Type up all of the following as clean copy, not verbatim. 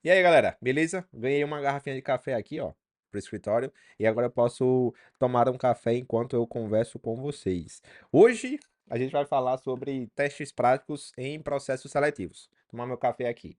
E aí, galera, beleza? Ganhei uma garrafinha de café aqui, ó, pro escritório, e agora eu posso tomar um café enquanto eu converso com vocês. Hoje a gente vai falar sobre testes práticos em processos seletivos. Vou tomar meu café aqui.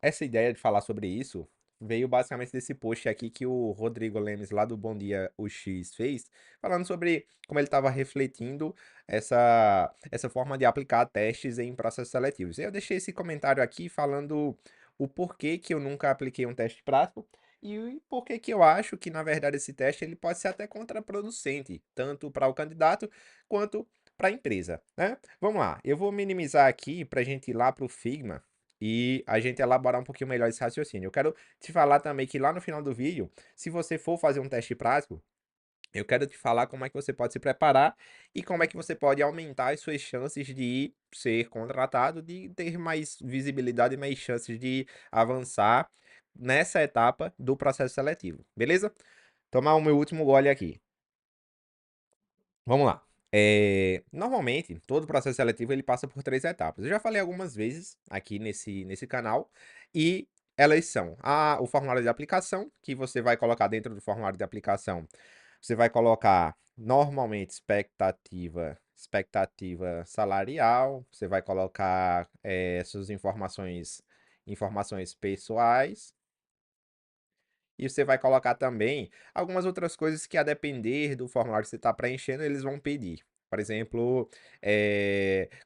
Essa ideia de falar sobre isso, veio basicamente desse post aqui que o Rodrigo Lemes, lá do Bom Dia o X, fez, falando sobre como ele estava refletindo essa forma de aplicar testes em processos seletivos. Eu deixei esse comentário aqui falando o porquê que eu nunca apliquei um teste prático e o porquê que eu acho que, na verdade, esse teste ele pode ser até contraproducente, tanto para o candidato quanto para a empresa, né? Vamos lá, eu vou minimizar aqui para a gente ir lá para o Figma e a gente elaborar um pouquinho melhor esse raciocínio. Eu quero te falar também que lá no final do vídeo, se você for fazer um teste prático, eu quero te falar como é que você pode se preparar e como é que você pode aumentar as suas chances de ser contratado, de ter mais visibilidade e mais chances de avançar nessa etapa do processo seletivo, beleza? Tomar o meu último gole aqui. Vamos lá. Normalmente, todo processo seletivo ele passa por três etapas. Eu já falei algumas vezes aqui nesse canal, e elas são o formulário de aplicação, que você vai colocar dentro do formulário de aplicação. Você vai colocar normalmente expectativa salarial, você vai colocar suas informações pessoais, e você vai colocar também algumas outras coisas que, a depender do formulário que você está preenchendo, eles vão pedir. Por exemplo,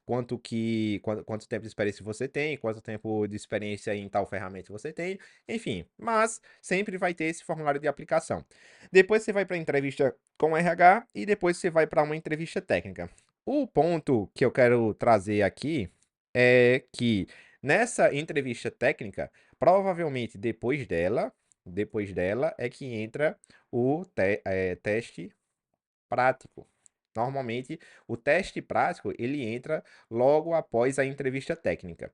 quanto tempo de experiência você tem, quanto tempo de experiência em tal ferramenta você tem, enfim. Mas sempre vai ter esse formulário de aplicação. Depois você vai para a entrevista com o RH e depois você vai para uma entrevista técnica. O ponto que eu quero trazer aqui é que nessa entrevista técnica, provavelmente depois dela é que entra o teste prático. Normalmente, o teste prático ele entra logo após a entrevista técnica.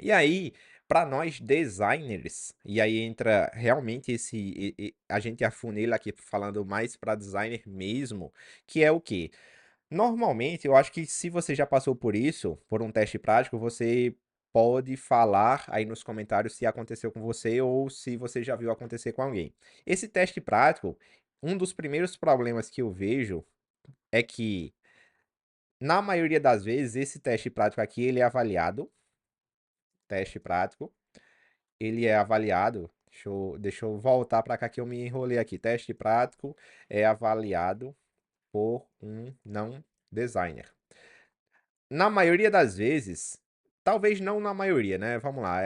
E aí, para nós designers, e aí entra realmente a gente afunila aqui falando mais para designer mesmo, que é o quê? Normalmente, eu acho que se você já passou por isso, por um teste prático, você pode falar aí nos comentários se aconteceu com você ou se você já viu acontecer com alguém. Esse teste prático, um dos primeiros problemas que eu vejo é que, na maioria das vezes, esse teste prático aqui, ele é avaliado, teste prático, ele é avaliado, deixa eu voltar para cá que eu me enrolei aqui, teste prático é avaliado por um não designer. Na maioria das vezes, talvez não na maioria, né, vamos lá,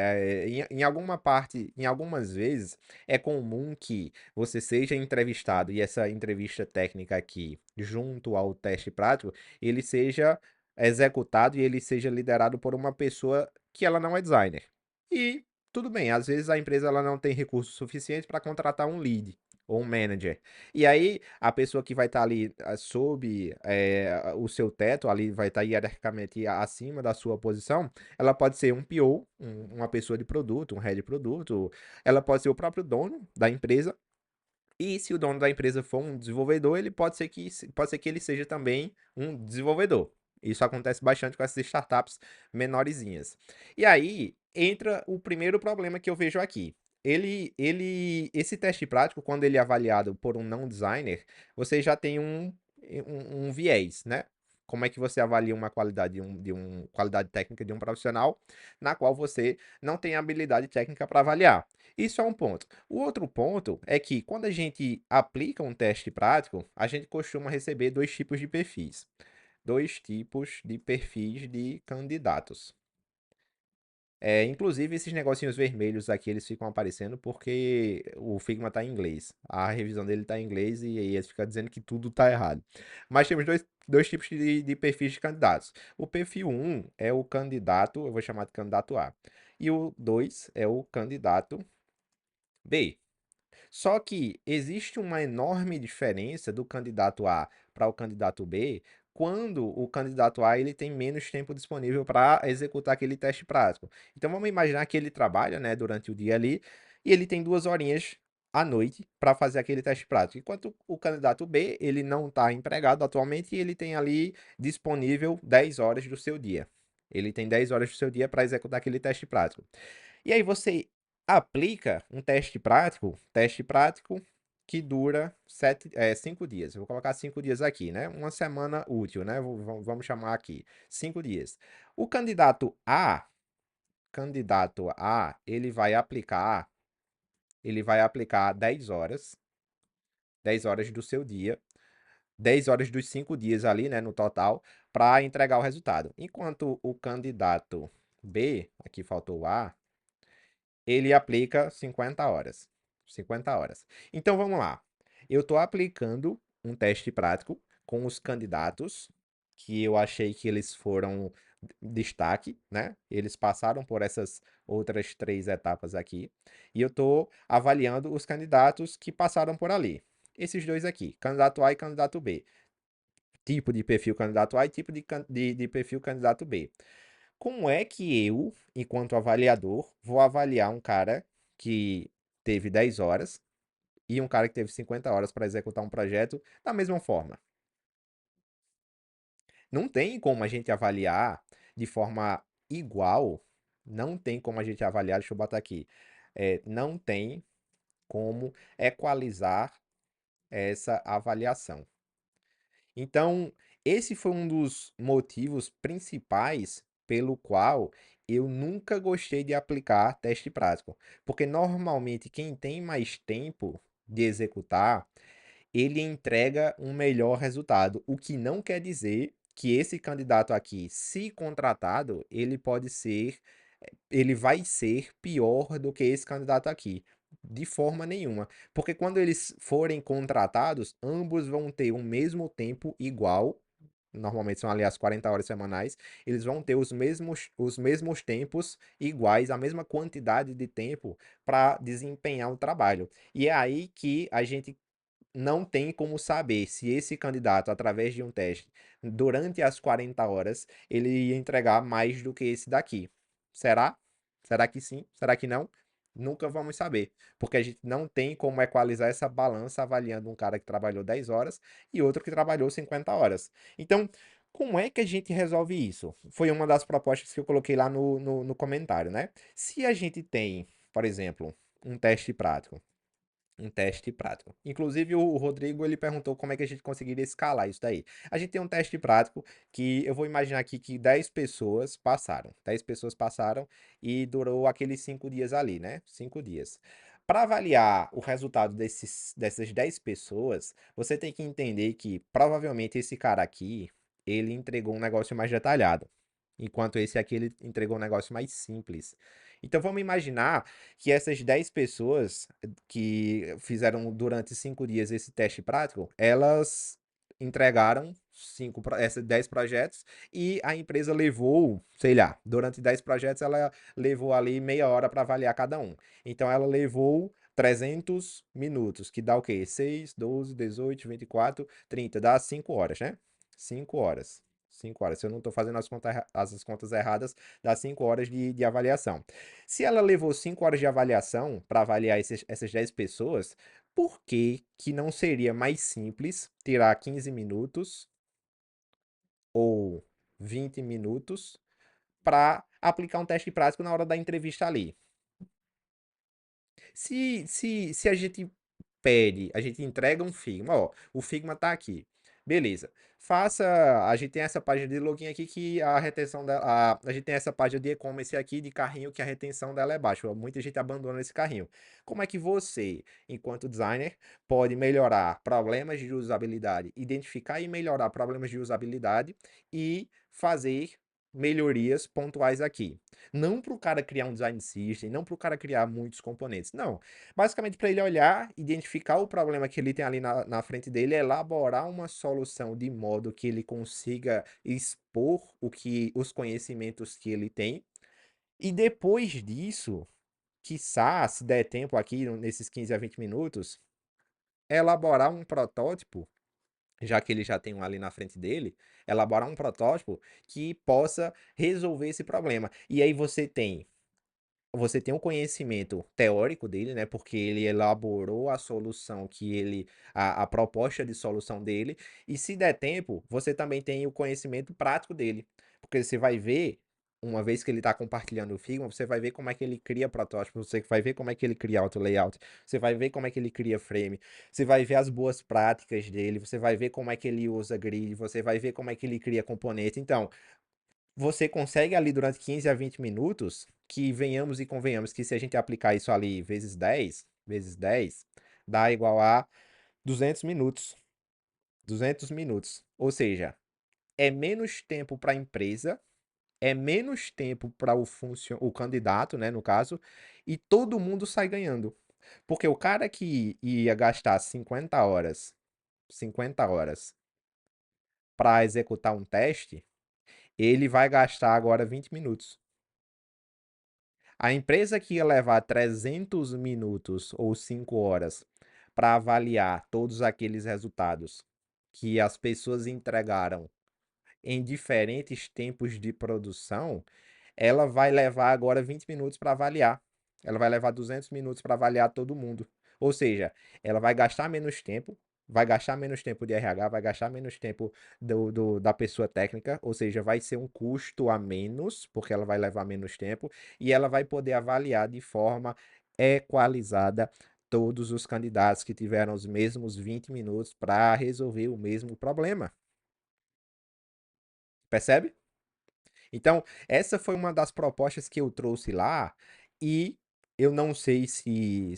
em alguma parte, em algumas vezes, é comum que você seja entrevistado e essa entrevista técnica aqui, junto ao teste prático, ele seja executado e ele seja liderado por uma pessoa que ela não é designer. E tudo bem, às vezes a empresa ela não tem recursos suficientes para contratar um lead ou um manager. E aí, a pessoa que vai estar ali sob o seu teto, ali vai estar hierarquicamente acima da sua posição, ela pode ser um PO, uma pessoa de produto, um head de produto, ela pode ser o próprio dono da empresa, e se o dono da empresa for um desenvolvedor, ele pode ser que ele seja também um desenvolvedor. Isso acontece bastante com essas startups menorzinhas. E aí entra o primeiro problema que eu vejo aqui. Esse teste prático, quando ele é avaliado por um não designer, você já tem um viés, né? Como é que você avalia uma qualidade qualidade técnica de um profissional na qual você não tem habilidade técnica para avaliar? Isso é um ponto. O outro ponto é que, quando a gente aplica um teste prático, a gente costuma receber dois tipos de perfis. Dois tipos de perfis de candidatos. Inclusive, esses negocinhos vermelhos aqui, eles ficam aparecendo porque o Figma está em inglês. A revisão dele está em inglês e aí ele fica dizendo que tudo está errado. Mas temos dois tipos de perfis de candidatos. O perfil um é o candidato, eu vou chamar de candidato A. E o 2 é o candidato B. Só que existe uma enorme diferença do candidato A para o candidato B, quando o candidato A ele tem menos tempo disponível para executar aquele teste prático. Então vamos imaginar que ele trabalha, né, durante o dia ali, e ele tem 2 horinhas à noite para fazer aquele teste prático. Enquanto o candidato B, ele não está empregado atualmente e ele tem ali disponível 10 horas do seu dia. Ele tem 10 horas do seu dia para executar aquele teste prático. E aí você aplica um teste prático que dura 5 dias. Eu vou colocar 5 dias aqui, né? Uma semana útil, né? Vamos chamar aqui 5 dias. O candidato A, ele vai aplicar 10 horas do seu dia, 10 horas dos 5 dias ali, né, no total, para entregar o resultado. Enquanto o candidato B, aqui faltou o A, ele aplica 50 horas. 50 horas. Então vamos lá. Eu estou aplicando um teste prático com os candidatos que eu achei que eles foram destaque, né? Eles passaram por essas outras 3 etapas aqui. E eu estou avaliando os candidatos que passaram por ali. Esses dois aqui, candidato A e candidato B. Tipo de perfil candidato A e tipo de perfil candidato B. Como é que eu, enquanto avaliador, vou avaliar um cara que teve 10 horas e um cara que teve 50 horas para executar um projeto da mesma forma? Não tem como a gente avaliar de forma igual. Não tem como a gente avaliar, deixa eu botar aqui. Não tem como equalizar essa avaliação. Então, esse foi um dos motivos principais pelo qual eu nunca gostei de aplicar teste prático. Porque normalmente quem tem mais tempo de executar, ele entrega um melhor resultado. O que não quer dizer que esse candidato aqui, se contratado, ele vai ser pior do que esse candidato aqui. De forma nenhuma. Porque quando eles forem contratados, ambos vão ter o mesmo tempo igual. Normalmente são ali as 40 horas semanais. Eles vão ter os mesmos tempos iguais, a mesma quantidade de tempo para desempenhar o trabalho. E é aí que a gente não tem como saber se esse candidato, através de um teste, durante as 40 horas, ele ia entregar mais do que esse daqui. Será? Será que sim? Será que não? Nunca vamos saber, porque a gente não tem como equalizar essa balança avaliando um cara que trabalhou 10 horas e outro que trabalhou 50 horas. Então, como é que a gente resolve isso? Foi uma das propostas que eu coloquei lá no comentário, né? Se a gente tem, por exemplo, um teste prático, Inclusive, o Rodrigo, ele perguntou como é que a gente conseguiria escalar isso daí. A gente tem um teste prático que eu vou imaginar aqui que 10 pessoas passaram. 10 pessoas passaram e durou aqueles 5 dias ali, né? 5 dias. Para avaliar o resultado dessas 10 pessoas, você tem que entender que provavelmente esse cara aqui, ele entregou um negócio mais detalhado. Enquanto esse aqui, ele entregou um negócio mais simples. Então vamos imaginar que essas 10 pessoas que fizeram durante 5 dias esse teste prático, elas entregaram esses 10 projetos e a empresa levou, sei lá, durante 10 projetos ela levou ali meia hora para avaliar cada um. Então ela levou 300 minutos, que dá o quê? 6, 12, 18, 24, 30, dá 5 horas, né? 5 horas. 5 horas. Se eu não estou fazendo as contas erradas, dá 5 horas de avaliação. Se ela levou 5 horas de avaliação para avaliar essas 10 pessoas, por que que não seria mais simples tirar 15 minutos ou 20 minutos para aplicar um teste prático na hora da entrevista ali? Se a gente pede, a gente entrega um Figma, ó, o Figma tá aqui. Beleza. A gente tem essa página de login aqui que a retenção dela, a gente tem essa página de e-commerce aqui de carrinho que a retenção dela é baixa. Muita gente abandona esse carrinho. Como é que você, enquanto designer, pode melhorar problemas de usabilidade, identificar e melhorar problemas de usabilidade e fazer melhorias pontuais aqui? Não para o cara criar um design system, não para o cara criar muitos componentes, não. Basicamente, para ele olhar, identificar o problema que ele tem ali na frente dele, elaborar uma solução de modo que ele consiga expor os conhecimentos que ele tem. E depois disso, quiçá, se der tempo aqui, nesses 15 a 20 minutos, elaborar um protótipo, já que ele já tem um ali na frente dele, elaborar um protótipo que possa resolver esse problema. E aí você tem um conhecimento teórico dele, né? Porque ele elaborou a solução a proposta de solução dele. E se der tempo, você também tem o conhecimento prático dele. Porque você vai ver. uma vez que ele está compartilhando o Figma, você vai ver como é que ele cria protótipo, você vai ver como é que ele cria auto layout, você vai ver como é que ele cria frame, você vai ver as boas práticas dele, você vai ver como é que ele usa grid, você vai ver como é que ele cria componente. Então, você consegue ali durante 15 a 20 minutos, que venhamos e convenhamos que se a gente aplicar isso ali vezes 10 dá igual a 200 minutos. 200 minutos. Ou seja, é menos tempo para a empresa, é menos tempo para o candidato, né, no caso, e todo mundo sai ganhando. Porque o cara que ia gastar 50 horas para executar um teste, ele vai gastar agora 20 minutos. A empresa que ia levar 300 minutos ou 5 horas para avaliar todos aqueles resultados que as pessoas entregaram em diferentes tempos de produção, ela vai levar agora 20 minutos para avaliar. Ela vai levar 200 minutos para avaliar todo mundo. Ou seja, ela vai gastar menos tempo de RH, vai gastar menos tempo da pessoa técnica, ou seja, vai ser um custo a menos, porque ela vai levar menos tempo, e ela vai poder avaliar de forma equalizada todos os candidatos que tiveram os mesmos 20 minutos para resolver o mesmo problema. Percebe? Então, essa foi uma das propostas que eu trouxe lá e eu não sei se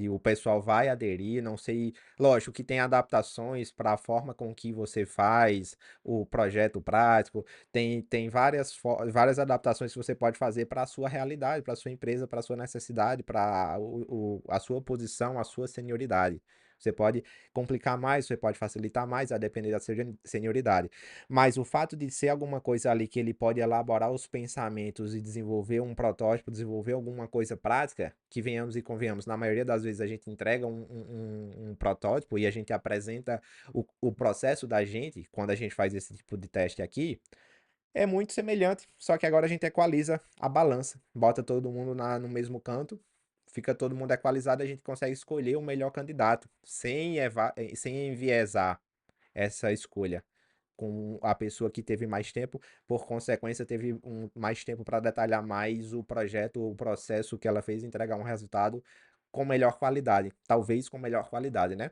o pessoal vai aderir, não sei. Lógico que tem adaptações para a forma com que você faz o projeto prático, tem várias adaptações que você pode fazer para a sua realidade, para a sua empresa, para a sua necessidade, para a sua posição, a sua senioridade. Você pode complicar mais, você pode facilitar mais, a depender da senioridade. Mas o fato de ser alguma coisa ali que ele pode elaborar os pensamentos e desenvolver um protótipo, desenvolver alguma coisa prática, que venhamos e convenhamos, na maioria das vezes a gente entrega um protótipo e a gente apresenta o processo da gente, quando a gente faz esse tipo de teste aqui, é muito semelhante, só que agora a gente equaliza a balança, bota todo mundo no mesmo canto, fica todo mundo equalizado, a gente consegue escolher o melhor candidato, sem enviesar essa escolha com a pessoa que teve mais tempo, por consequência, teve mais tempo para detalhar mais o projeto, o processo que ela fez, entregar um resultado com melhor qualidade, talvez com melhor qualidade, né?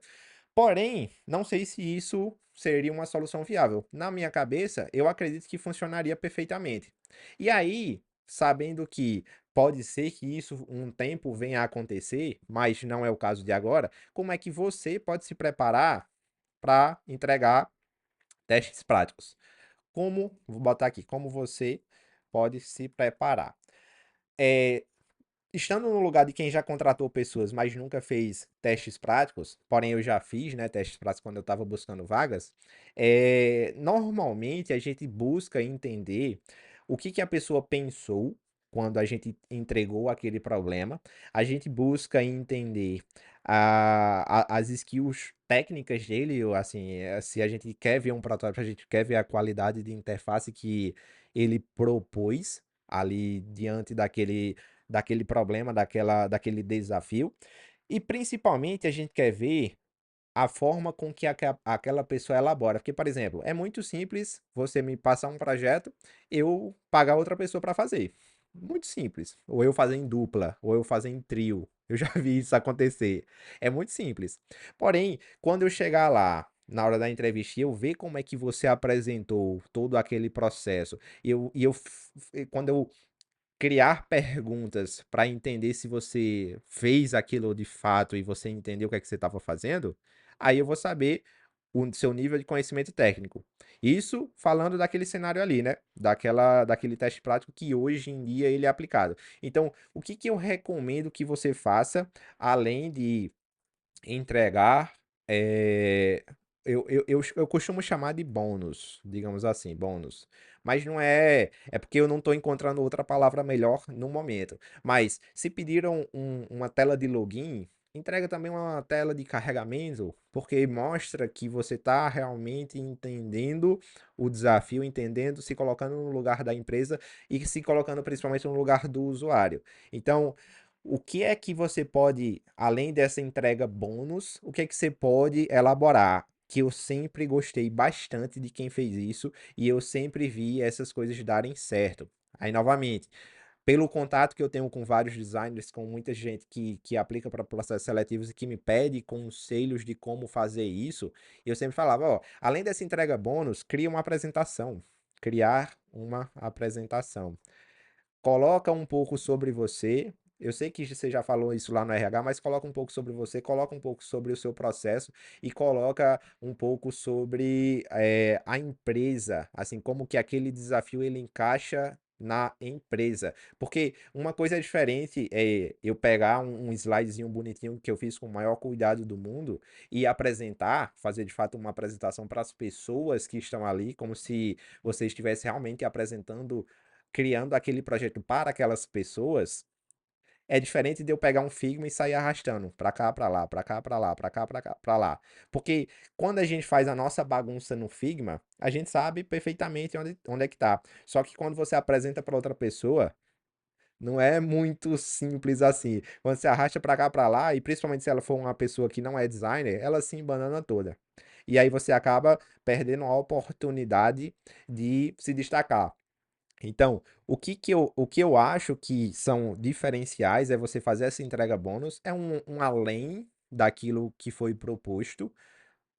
Porém, não sei se isso seria uma solução viável. Na minha cabeça, eu acredito que funcionaria perfeitamente. E aí, sabendo que pode ser que isso um tempo venha a acontecer, mas não é o caso de agora, como é que você pode se preparar para entregar testes práticos? Vou botar aqui, como você pode se preparar. É, estando no lugar de quem já contratou pessoas, mas nunca fez testes práticos, porém eu já fiz, né, testes práticos quando eu estava buscando vagas, normalmente a gente busca entender o que a pessoa pensou quando a gente entregou aquele problema, a gente busca entender as skills técnicas dele, ou assim, se a gente quer ver um protótipo, a gente quer ver a qualidade de interface que ele propôs ali diante daquele problema, daquele desafio. E principalmente a gente quer ver a forma com que aquela pessoa elabora. Porque, por exemplo, é muito simples você me passar um projeto, eu pagar outra pessoa para fazer. Muito simples. Ou eu fazer em dupla, ou eu fazer em trio. Eu já vi isso acontecer. É muito simples. Porém, quando eu chegar lá, na hora da entrevista, e eu ver como é que você apresentou todo aquele processo, quando eu criar perguntas para entender se você fez aquilo de fato e você entendeu o que é que você estava fazendo, aí eu vou saber o seu nível de conhecimento técnico. Isso falando daquele cenário ali, né? Daquele teste prático que hoje em dia ele é aplicado. Então, o que que eu recomendo que você faça, além de entregar, eu costumo chamar de bônus, digamos assim, bônus. Mas não é. É porque eu não estou encontrando outra palavra melhor no momento. Mas se pediram uma tela de login, entrega também uma tela de carregamento, porque mostra que você está realmente entendendo o desafio, entendendo, se colocando no lugar da empresa e se colocando principalmente no lugar do usuário. Então, o que é que você pode, além dessa entrega bônus, o que é que você pode elaborar? Que eu sempre gostei bastante de quem fez isso e eu sempre vi essas coisas darem certo. Aí, novamente, pelo contato que eu tenho com vários designers, com muita gente que aplica para processos seletivos e que me pede conselhos de como fazer isso, eu sempre falava, ó, além dessa entrega bônus, cria uma apresentação. Criar uma apresentação. Coloca um pouco sobre você. Eu sei que você já falou isso lá no RH, mas coloca um pouco sobre você, coloca um pouco sobre o seu processo e coloca um pouco sobre a empresa, assim, como que aquele desafio ele encaixa na empresa. Porque uma coisa diferente é eu pegar um slidezinho bonitinho que eu fiz com o maior cuidado do mundo e apresentar, fazer de fato uma apresentação para as pessoas que estão ali, como se você estivesse realmente apresentando, criando aquele projeto para aquelas pessoas, é diferente de eu pegar um Figma e sair arrastando pra cá, pra lá, pra cá, pra lá, pra cá, pra cá, pra lá. Porque quando a gente faz a nossa bagunça no Figma, a gente sabe perfeitamente onde é que tá. Só que quando você apresenta para outra pessoa, não é muito simples assim. Quando você arrasta pra cá, pra lá, e principalmente se ela for uma pessoa que não é designer, ela se embanana toda. E aí você acaba perdendo a oportunidade de se destacar. Então, o que eu acho que são diferenciais é você fazer essa entrega bônus, é um além daquilo que foi proposto,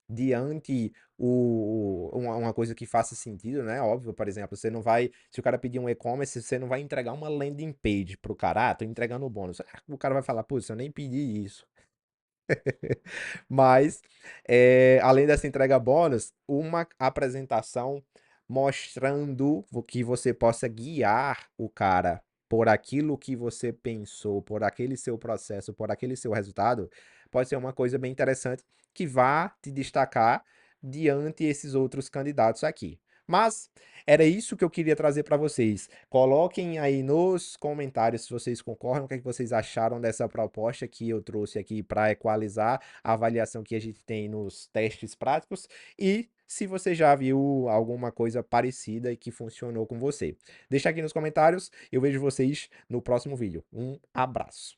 diante uma coisa que faça sentido, né? Óbvio, por exemplo, você não vai, se o cara pedir um e-commerce, você não vai entregar uma landing page pro cara, tô entregando o bônus. O cara vai falar, putz, eu nem pedi isso. Mas, além dessa entrega bônus, uma apresentação mostrando que você possa guiar o cara por aquilo que você pensou, por aquele seu processo, por aquele seu resultado, pode ser uma coisa bem interessante que vá te destacar diante esses outros candidatos aqui. Mas era isso que eu queria trazer para vocês. Coloquem aí nos comentários se vocês concordam, o que é que vocês acharam dessa proposta que eu trouxe aqui para equalizar a avaliação que a gente tem nos testes práticos e se você já viu alguma coisa parecida e que funcionou com você. Deixa aqui nos comentários, eu vejo vocês no próximo vídeo. Um abraço.